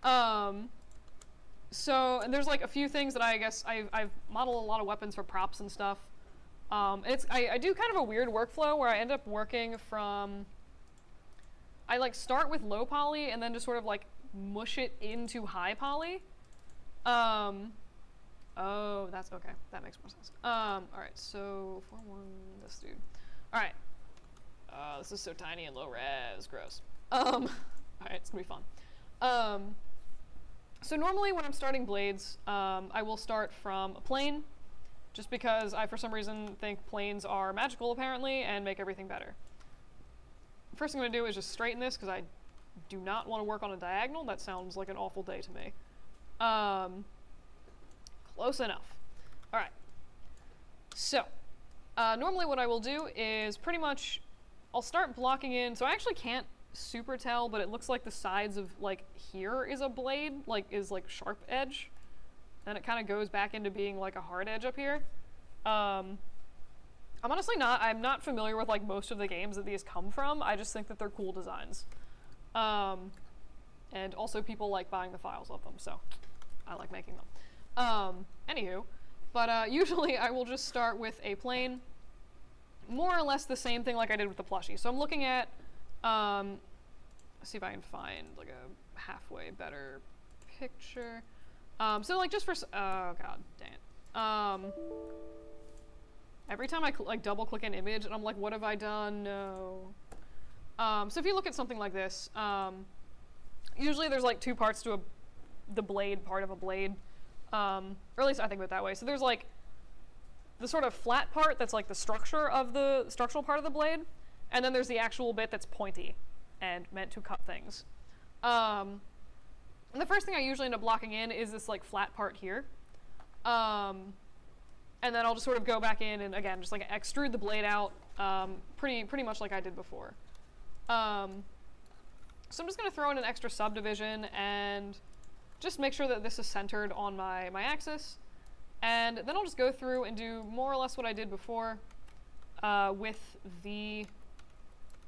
So, and there's like a few things that I guess I've modeled a lot of weapons for props and stuff. I do kind of a weird workflow where I end up working from, I like start with low poly and then just sort of like mush it into high poly. Oh, that's okay. That makes more sense. Alright, so 4-1, this dude. Alright. This is so tiny and low res, gross. Alright, it's gonna be fun. So normally when I'm starting blades, I will start from a plane, just because I, for some reason, think planes are magical, apparently, and make everything better. First thing I'm gonna do is just straighten this, because I do not want to work on a diagonal. That sounds like an awful day to me. Close enough. Alright. So, normally what I will do is pretty much, I'll start blocking in, so I actually can't super tell, but it looks like the sides of, like, here is a blade, like, is, like, sharp edge. And it kind of goes back into being, like, a hard edge up here. I'm not familiar with, like, most of the games that these come from. I just think that they're cool designs. And also people like buying the files of them, so I like making them. Anywho, but usually I will just start with a plane, more or less the same thing like I did with the plushie. So I'm looking at, let's see if I can find like a halfway better picture. So like just for, oh god, dang it. Every time I like double click an image and I'm like, what have I done? No. So if you look at something like this, usually there's like two parts to the blade part of a blade. Or at least I think of it that way. So there's like the sort of flat part that's like the structure of the structural part of the blade, and then there's the actual bit that's pointy and meant to cut things. And the first thing I usually end up blocking in is this like flat part here. And then I'll just sort of go back in and again just like extrude the blade out pretty much like I did before. So I'm just going to throw in an extra subdivision and just make sure that this is centered on my axis. And then I'll just go through and do more or less what I did before with the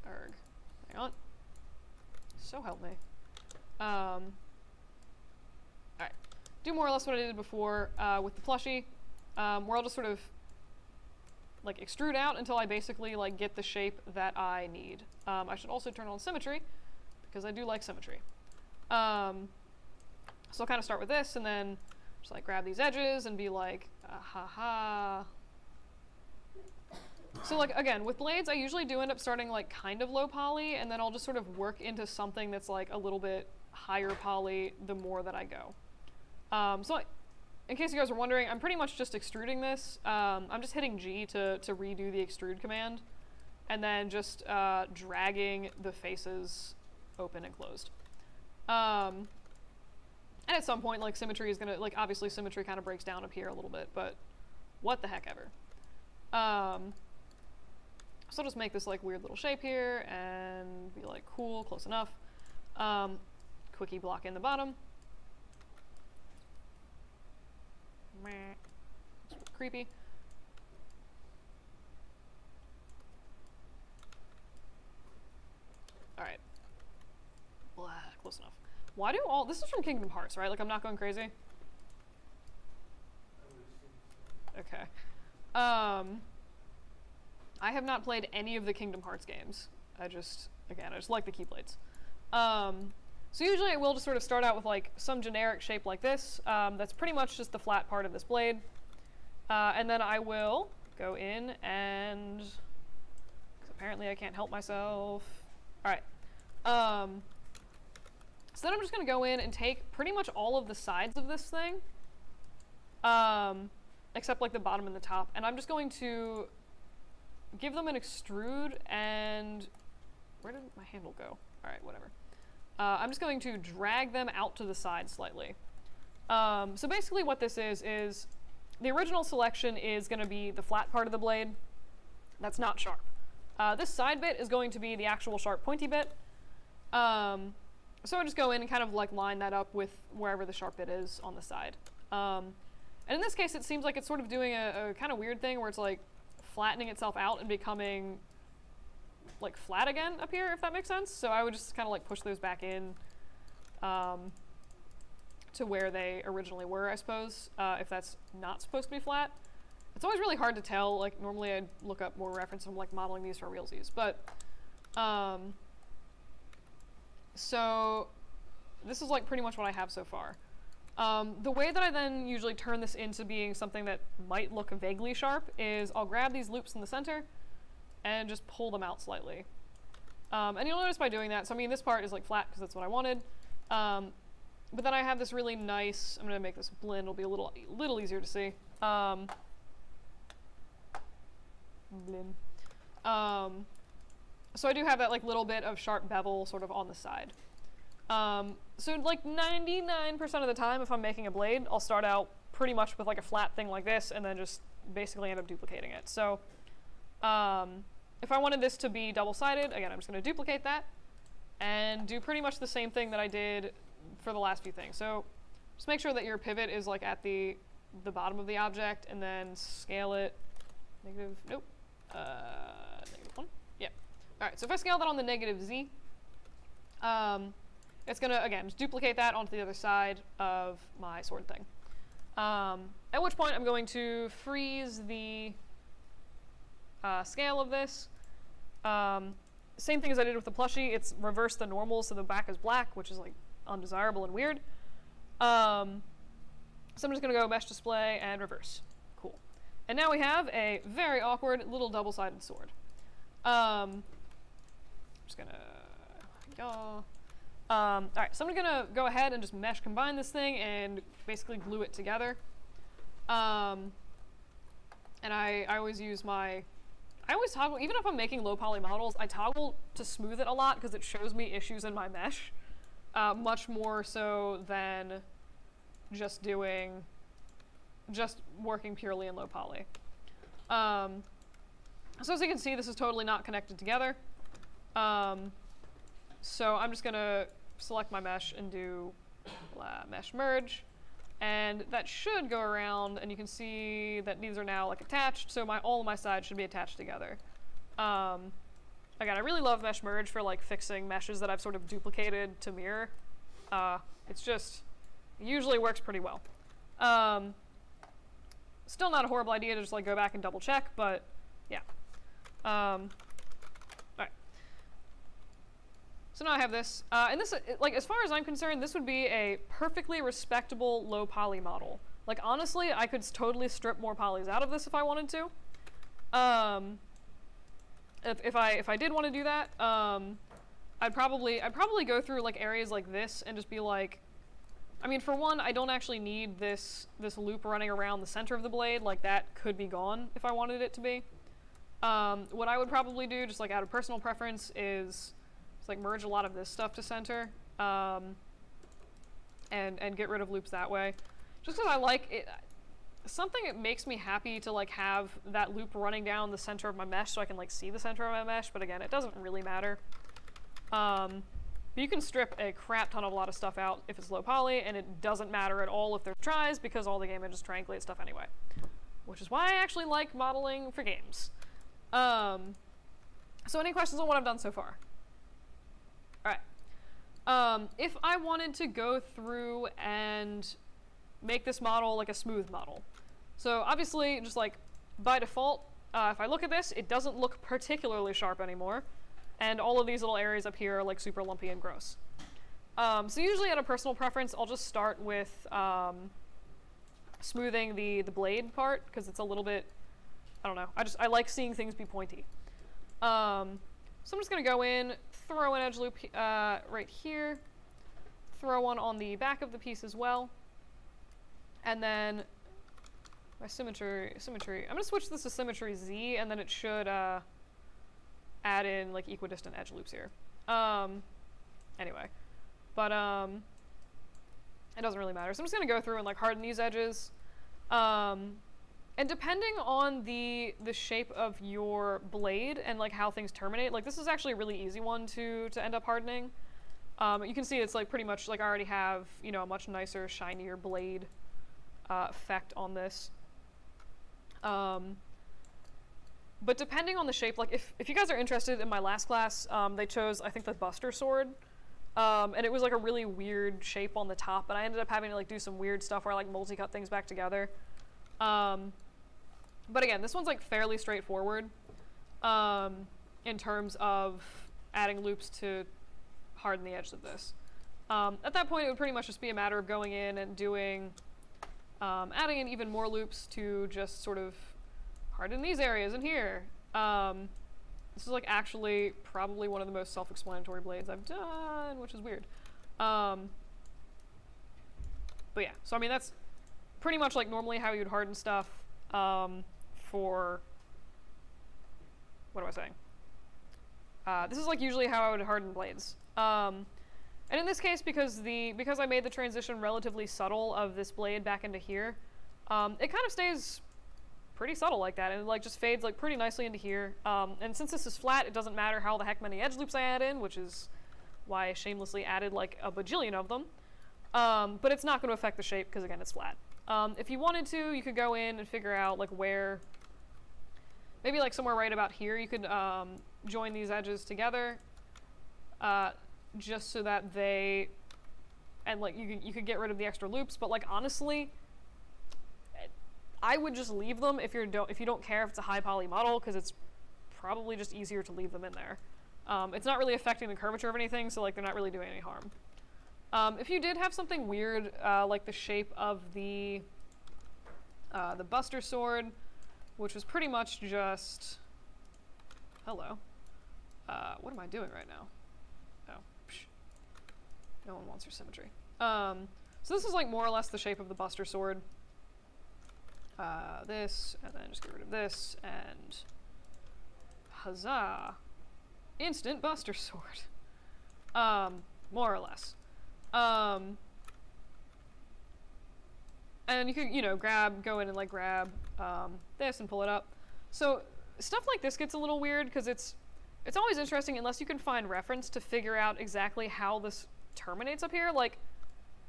erg. Hang on. So help me. Alright. Do more or less what I did before with the plushie, where I'll just sort of like extrude out until I basically like get the shape that I need. I should also turn on symmetry, because I do like symmetry. So I'll kind of start with this, and then just like grab these edges and be like, ha ha. So like, again, with blades, I usually do end up starting like kind of low poly, and then I'll just sort of work into something that's like a little bit higher poly the more that I go. So in case you guys are wondering, I'm pretty much just extruding this. I'm just hitting G to redo the extrude command, and then just dragging the faces open and closed. And at some point, like, symmetry is gonna, like, obviously symmetry kind of breaks down up here a little bit, but what the heck ever. So I'll just make this, like, weird little shape here and be like, cool, close enough. Quickie block in the bottom. It's creepy. Alright. Close enough. Why do all, this is from Kingdom Hearts, right? Like, I'm not going crazy? Okay. I have not played any of the Kingdom Hearts games. I just like the Keyblades. So usually I will just sort of start out with like some generic shape like this. That's pretty much just the flat part of this blade. And then I will go in and, 'cause apparently I can't help myself. All right. So then I'm just going to go in and take pretty much all of the sides of this thing, except like the bottom and the top, and I'm just going to give them an extrude, and where did my handle go? All right, whatever. I'm just going to drag them out to the side slightly. So basically what this is the original selection is going to be the flat part of the blade that's not sharp. This side bit is going to be the actual sharp pointy bit. So I just go in and kind of like line that up with wherever the sharp bit is on the side. And in this case, it seems like it's sort of doing a kind of weird thing where it's like flattening itself out and becoming like flat again up here, if that makes sense. So I would just kind of like push those back in. to where they originally were, I suppose, if that's not supposed to be flat. It's always really hard to tell. Like, normally I'd look up more reference from, like, modeling these for realsies. But, so this is, like, pretty much what I have so far. The way that I then usually turn this into being something that might look vaguely sharp is I'll grab these loops in the center and just pull them out slightly. And you'll notice by doing that, so I mean, this part is, like, flat because that's what I wanted. But then I have this really nice, I'm going to make this blend, it'll be a little easier to see. Blend. So I do have that, like, little bit of sharp bevel sort of on the side. So like 99% of the time, if I'm making a blade, I'll start out pretty much with like a flat thing like this and then just basically end up duplicating it. So if I wanted this to be double-sided, again, I'm just going to duplicate that and do pretty much the same thing that I did for the last few things. So just make sure that your pivot is like at the bottom of the object, and then scale it negative 1. Yeah. All right, so if I scale that on the negative Z, it's going to, again, just duplicate that onto the other side of my sword thing. At which point I'm going to freeze the scale of this. Same thing as I did with the plushie, it's reverse the normal, so the back is black, which is like undesirable and weird. So I'm just going to go mesh display and reverse. Cool. And now we have a very awkward little double-sided sword. Just going to... Alright, so I'm going to go ahead and just mesh combine this thing and basically glue it together. And I always use my... I always toggle, even if I'm making low poly models, I toggle to smooth it a lot because it shows me issues in my mesh. Much more so than just working purely in low poly. So as you can see, this is totally not connected together. So I'm just gonna select my mesh and do mesh merge, and that should go around, and you can see that these are now like attached, so all of my sides should be attached together. Again, I really love mesh merge for like fixing meshes that I've sort of duplicated to mirror. It's just, usually works pretty well. Still not a horrible idea to just like go back and double check, but yeah. Alright. So now I have this, and this, like, as far as I'm concerned, this would be a perfectly respectable low poly model. Like, honestly, I could totally strip more polys out of this if I wanted to. If I did want to do that, I'd probably go through like areas like this and just be like, I mean, for one, I don't actually need this loop running around the center of the blade. Like, that could be gone if I wanted it to be. What I would probably do, just like out of personal preference, is just like merge a lot of this stuff to center, and get rid of loops that way. Just because I like it. Something that makes me happy to like have that loop running down the center of my mesh so I can like see the center of my mesh, but again, it doesn't really matter. But you can strip a crap ton of a lot of stuff out if it's low poly, and it doesn't matter at all if there's tries, because all the game engines triangulate stuff anyway. Which is why I actually like modeling for games. So any questions on what I've done so far? Alright. If I wanted to go through and make this model like a smooth model. So obviously, just like by default, if I look at this, it doesn't look particularly sharp anymore. And all of these little areas up here are like super lumpy and gross. So usually out of personal preference, I'll just start with smoothing the blade part, because it's a little bit, I don't know, I like seeing things be pointy. So I'm just gonna go in, throw an edge loop right here, throw one on the back of the piece as well, and then my symmetry, I'm gonna switch this to symmetry Z, and then it should add in like equidistant edge loops here. Anyway, but it doesn't really matter. So I'm just gonna go through and like harden these edges. And depending on the shape of your blade and like how things terminate, like this is actually a really easy one to end up hardening. You can see it's like pretty much like I already have, you know, a much nicer, shinier blade effect on this. But depending on the shape, like if you guys are interested, in my last class, they chose, I think, the Buster Sword And it was like a really weird shape on the top, and I ended up having to like do some weird stuff where I like multi-cut things back together. But again, this one's like fairly straightforward in terms of adding loops to harden the edges of this. At that point, it would pretty much just be a matter of going in and doing, adding in even more loops to just sort of harden these areas in here. This is like actually probably one of the most self-explanatory blades I've done, which is weird. But yeah, so I mean that's pretty much like normally how you'd harden stuff for, what am I saying? This is like usually how I would harden blades. And in this case, because I made the transition relatively subtle of this blade back into here, it kind of stays pretty subtle like that, and it like just fades like pretty nicely into here. And since this is flat, it doesn't matter how the heck many edge loops I add in, which is why I shamelessly added like a bajillion of them. But it's not going to affect the shape because again, it's flat. If you wanted to, you could go in and figure out like where, maybe like somewhere right about here, you could join these edges together, just so that they, and like you could get rid of the extra loops. But like honestly, I would just leave them if you don't care if it's a high poly model, because it's probably just easier to leave them in there. It's not really affecting the curvature of anything, so like they're not really doing any harm. If you did have something weird, like the shape of the Buster Sword, which was pretty much just, hello, what am I doing right now? Oh, psh. No one wants your symmetry. So this is like more or less the shape of the Buster Sword. This, and then just get rid of this, and huzzah! Instant Buster Sword. More or less. And you could, you know, go in and like grab this and pull it up. So stuff like this gets a little weird because it's always interesting unless you can find reference to figure out exactly how this terminates up here. Like,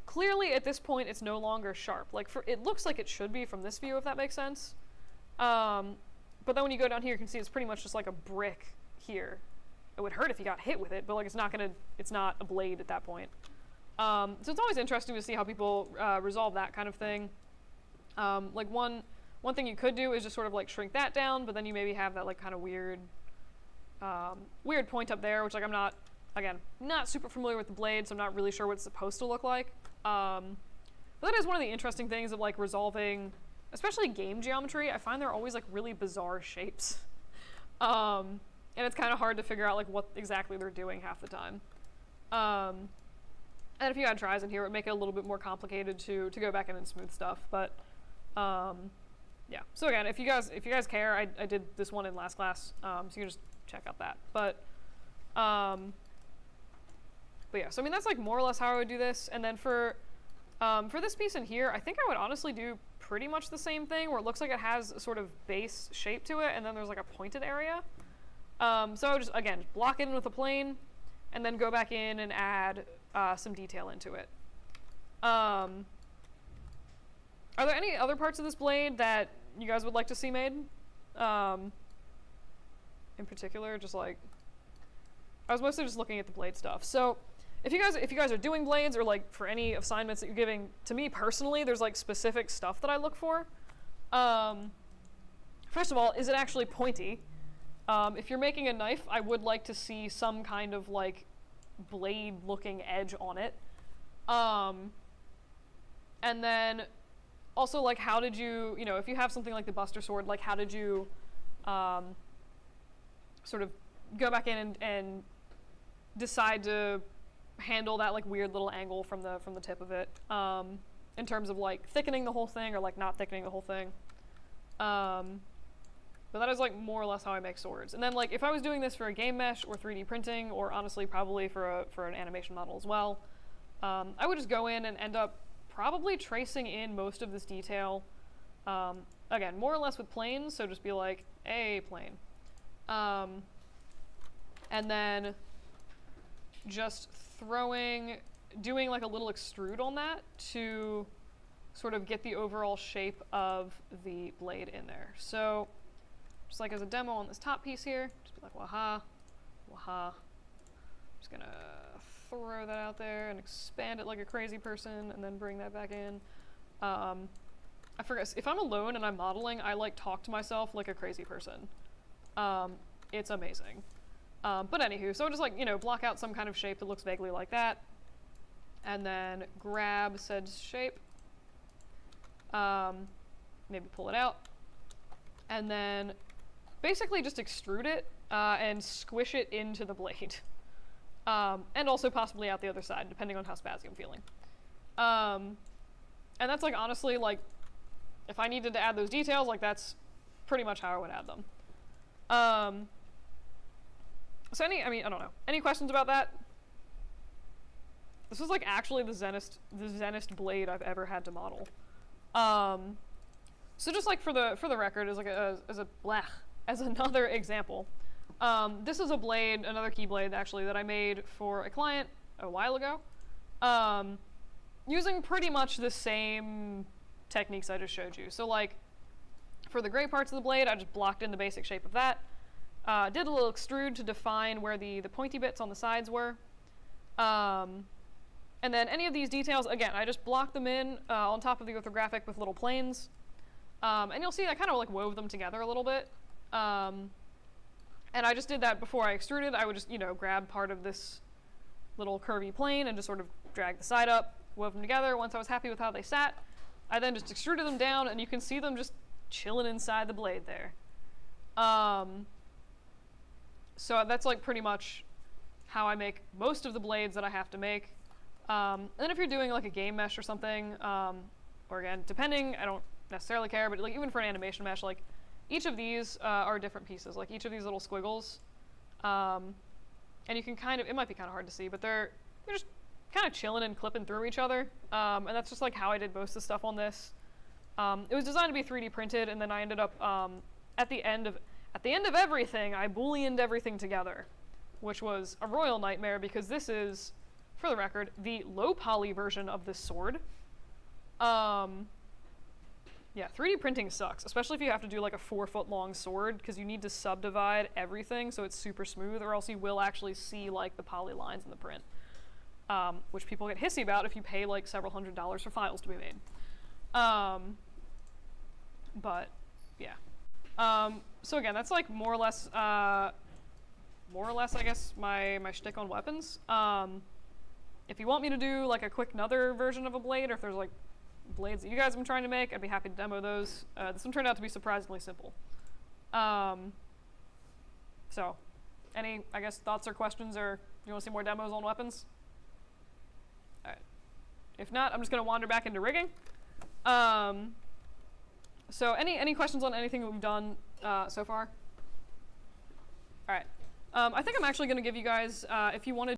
clearly at this point it's no longer sharp. Like, it looks like it should be from this view, if that makes sense. But then when you go down here, you can see it's pretty much just like a brick here. It would hurt if you got hit with it, but like it's not a blade at that point. So it's always interesting to see how people resolve that kind of thing. Like one thing you could do is just sort of like shrink that down, but then you maybe have that like kind of weird point up there, which like I'm not, again, not super familiar with the blade, so I'm not really sure what it's supposed to look like. But that is one of the interesting things of like resolving, especially game geometry. I find they're always like really bizarre shapes. And it's kind of hard to figure out like what exactly they're doing half the time. And if you had tries in here, it would make it a little bit more complicated to go back in and smooth stuff. But yeah. So again, if you guys care, I did this one in last class, so you can just check out that. But yeah. So I mean, that's like more or less how I would do this. And then for this piece in here, I think I would honestly do pretty much the same thing, where it looks like it has a sort of base shape to it, and then there's like a pointed area. So I would just, again, block it in with a plane, and then go back in and add some detail into it. Are there any other parts of this blade that you guys would like to see made? In particular, just like, I was mostly just looking at the blade stuff. So if you guys are doing blades, or like for any assignments that you're giving to me personally, there's like specific stuff that I look for. First of all, is it actually pointy? If you're making a knife, I would like to see some kind of like blade-looking edge on it. And then also, like, how did you, if you have something like the Buster Sword, like how did you sort of go back in and decide to handle that like weird little angle from the tip of it, in terms of like thickening the whole thing or like not thickening the whole thing. But that is like more or less how I make swords. And then like if I was doing this for a game mesh or 3D printing, or honestly probably for an animation model as well, I would just go in and end up probably tracing in most of this detail. Again, more or less with planes, so just be like a plane. And then just doing like a little extrude on that to sort of get the overall shape of the blade in there. So just like as a demo on this top piece here, just be like, waha, waha. I'm just gonna throw that out there and expand it like a crazy person and then bring that back in. I forget, if I'm alone and I'm modeling, I like talk to myself like a crazy person. It's amazing. But anywho, so just like, you know, block out some kind of shape that looks vaguely like that, and then grab said shape, maybe pull it out, and then basically just extrude it and squish it into the blade. And also possibly out the other side, depending on how spazzy I'm feeling. And that's like, honestly, like, if I needed to add those details, like, that's pretty much how I would add them. So I don't know. Any questions about that? This was like actually the zenest blade I've ever had to model. So just like for the record, as another example, this is a blade, another keyblade actually, that I made for a client a while ago, using pretty much the same techniques I just showed you. So like, for the gray parts of the blade, I just blocked in the basic shape of that. Did a little extrude to define where the pointy bits on the sides were. And then any of these details, again, I just blocked them in on top of the orthographic with little planes. And you'll see I kind of like wove them together a little bit. And I just did that before I extruded. I would just, you know, grab part of this little curvy plane and just sort of drag the side up, wove them together. Once I was happy with how they sat, I then just extruded them down, and you can see them just chilling inside the blade there. So that's like pretty much how I make most of the blades that I have to make. And then if you're doing like a game mesh or something, or again, depending, I don't necessarily care, but like even for an animation mesh, like each of these are different pieces, like each of these little squiggles. And you can kind of, it might be kind of hard to see, but they're just kind of chilling and clipping through each other. And that's just like how I did most of the stuff on this. It was designed to be 3D printed, and then I ended up, at the end of everything, I booleaned everything together, which was a royal nightmare because this is, for the record, the low poly version of this sword. Yeah, 3D printing sucks, especially if you have to do like a 4-foot long sword, because you need to subdivide everything so it's super smooth, or else you will actually see like the poly lines in the print, which people get hissy about if you pay like several $100s for files to be made. But yeah. So again, that's like more or less, I guess, my shtick on weapons. If you want me to do like a quick another version of a blade, or if there's like blades that you guys have been trying to make, I'd be happy to demo those. This one turned out to be surprisingly simple. So, any, I guess, thoughts or questions, or you want to see more demos on weapons? All right. If not, I'm just going to wander back into rigging. So any questions on anything that we've done so far? All right. I think I'm actually going to give you guys, if you wanted